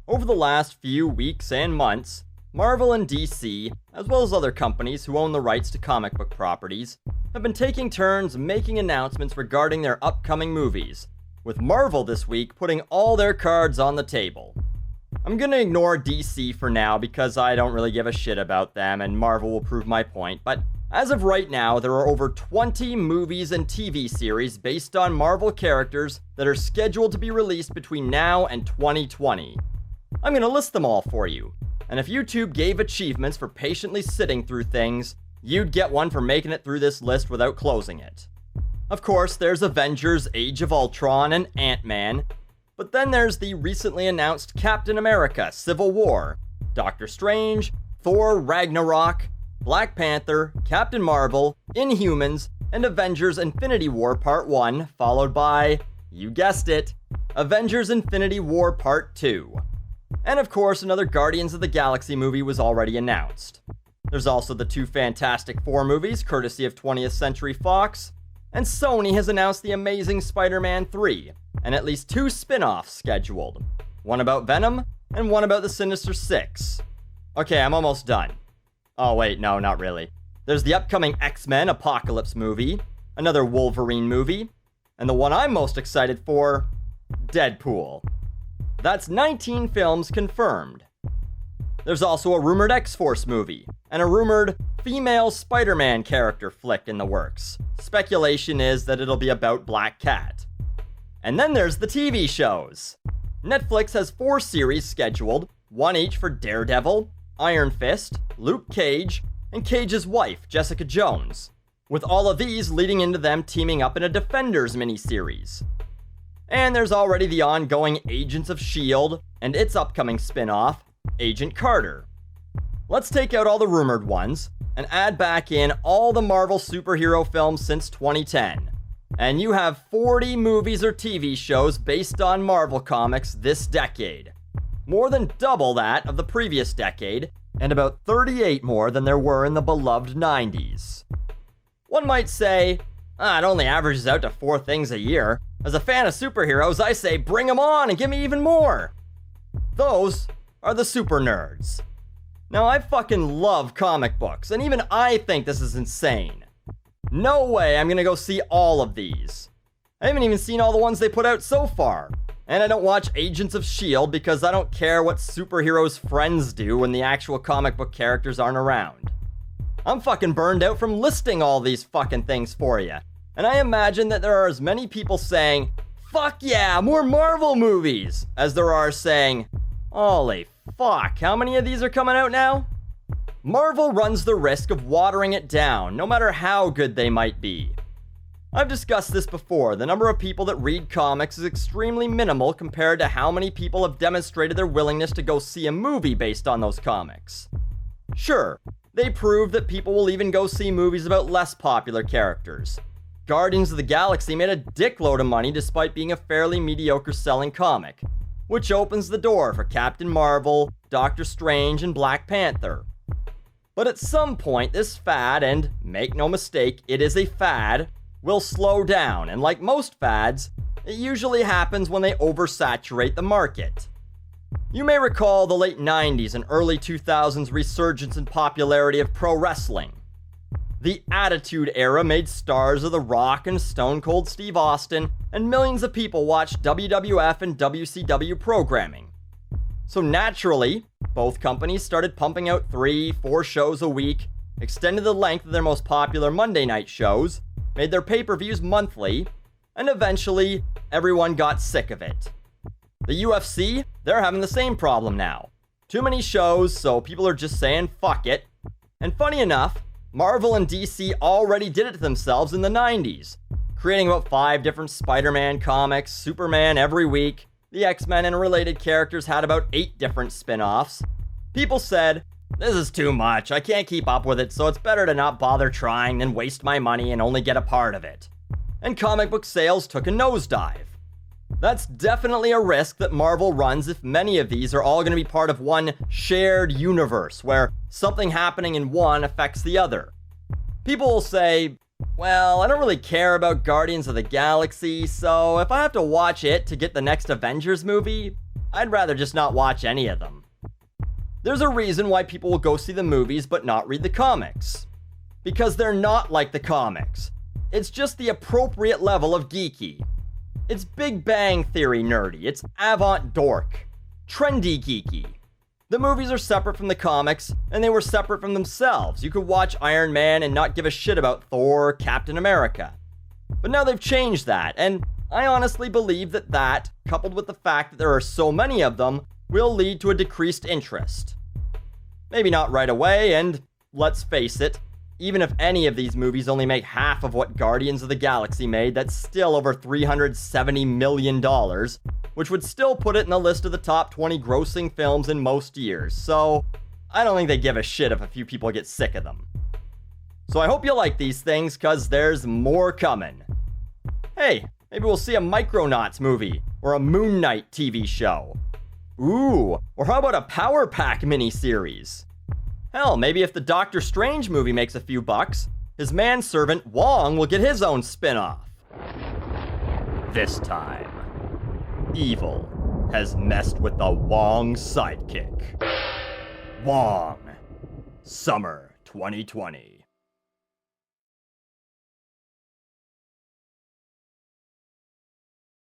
Over the last few weeks and months, Marvel and DC, as well as other companies who own the rights to comic book properties, have been taking turns making announcements regarding their upcoming movies, with Marvel this week putting all their cards on the table. I'm gonna ignore DC for now because I don't really give a shit about them and Marvel will prove my point, but as of right now, there are over 20 movies and TV series based on Marvel characters that are scheduled to be released between now and 2020. I'm gonna list them all for you, and if YouTube gave achievements for patiently sitting through things, you'd get one for making it through this list without closing it. Of course, there's Avengers: Age of Ultron and Ant-Man, but then there's the recently announced Captain America: Civil War, Doctor Strange, Thor: Ragnarok, Black Panther, Captain Marvel, Inhumans, and Avengers: Infinity War Part 1, followed by, you guessed it, Avengers: Infinity War Part 2. And of course, another Guardians of the Galaxy movie was already announced. There's also the two Fantastic Four movies, courtesy of 20th Century Fox, and Sony has announced The Amazing Spider-Man 3, and at least 2 spin-offs scheduled. One about Venom, and one about the Sinister Six. Okay, I'm almost done. Oh wait, no, not really. There's the upcoming X-Men Apocalypse movie, another Wolverine movie, and the one I'm most excited for, Deadpool. That's 19 films confirmed. There's also a rumored X-Force movie, and a rumored female Spider-Man character flick in the works. Speculation is that it'll be about Black Cat. And then there's the TV shows. Netflix has 4 series scheduled, one each for Daredevil, Iron Fist, Luke Cage, and Cage's wife, Jessica Jones, with all of these leading into them teaming up in a Defenders miniseries. And there's already the ongoing Agents of S.H.I.E.L.D. and its upcoming spin-off, Agent Carter. Let's take out all the rumored ones and add back in all the Marvel superhero films since 2010. And you have 40 movies or TV shows based on Marvel comics this decade. More than double that of the previous decade, and about 38 more than there were in the beloved 90s. One might say, it only averages out to 4 things a year. As a fan of superheroes, I say bring them on and give me even more. Those are the super nerds. Now, I fucking love comic books, and even I think this is insane. No way I'm gonna go see all of these. I haven't even seen all the ones they put out so far. And I don't watch Agents of S.H.I.E.L.D. because I don't care what superheroes' friends do when the actual comic book characters aren't around. I'm fucking burned out from listing all these fucking things for you. And I imagine that there are as many people saying, fuck yeah, more Marvel movies, as there are saying, holy fuck, how many of these are coming out now? Marvel runs the risk of watering it down, no matter how good they might be. I've discussed this before, the number of people that read comics is extremely minimal compared to how many people have demonstrated their willingness to go see a movie based on those comics. Sure, they prove that people will even go see movies about less popular characters. Guardians of the Galaxy made a dickload of money despite being a fairly mediocre selling comic, which opens the door for Captain Marvel, Doctor Strange, and Black Panther. But at some point, this fad, and make no mistake, it is a fad, will slow down, and like most fads, it usually happens when they oversaturate the market. You may recall the late 90s and early 2000s resurgence in popularity of pro wrestling. The Attitude Era made stars of The Rock and Stone Cold Steve Austin, and millions of people watched WWF and WCW programming. So naturally, both companies started pumping out 3-4 shows a week, extended the length of their most popular Monday night shows, made their pay-per-views monthly, and eventually, everyone got sick of it. The UFC, they're having the same problem now. Too many shows, so people are just saying fuck it. And funny enough, Marvel and DC already did it to themselves in the 90s, creating about 5 different Spider-Man comics, Superman every week. The X-Men and related characters had about 8 different spin-offs. People said, this is too much, I can't keep up with it, so it's better to not bother trying than waste my money and only get a part of it. And comic book sales took a nosedive. That's definitely a risk that Marvel runs if many of these are all going to be part of one shared universe, where something happening in one affects the other. People will say, well, I don't really care about Guardians of the Galaxy, so if I have to watch it to get the next Avengers movie, I'd rather just not watch any of them. There's a reason why people will go see the movies but not read the comics. Because they're not like the comics. It's just the appropriate level of geeky. It's Big Bang Theory nerdy, it's avant dork, trendy geeky. The movies are separate from the comics, and they were separate from themselves. You could watch Iron Man and not give a shit about Thor or Captain America. But now they've changed that, and I honestly believe that, coupled with the fact that there are so many of them, will lead to a decreased interest. Maybe not right away, and let's face it, even if any of these movies only make half of what Guardians of the Galaxy made, that's still over $370 million, which would still put it in the list of the top 20 grossing films in most years, so I don't think they give a shit if a few people get sick of them. So I hope you like these things, cause there's more coming. Hey, maybe we'll see a Micronauts movie, or a Moon Knight TV show. Ooh, or how about a Power Pack miniseries? Hell, maybe if the Doctor Strange movie makes a few bucks, his manservant Wong will get his own spin-off. This time, evil has messed with the Wong sidekick. Wong, Summer 2020.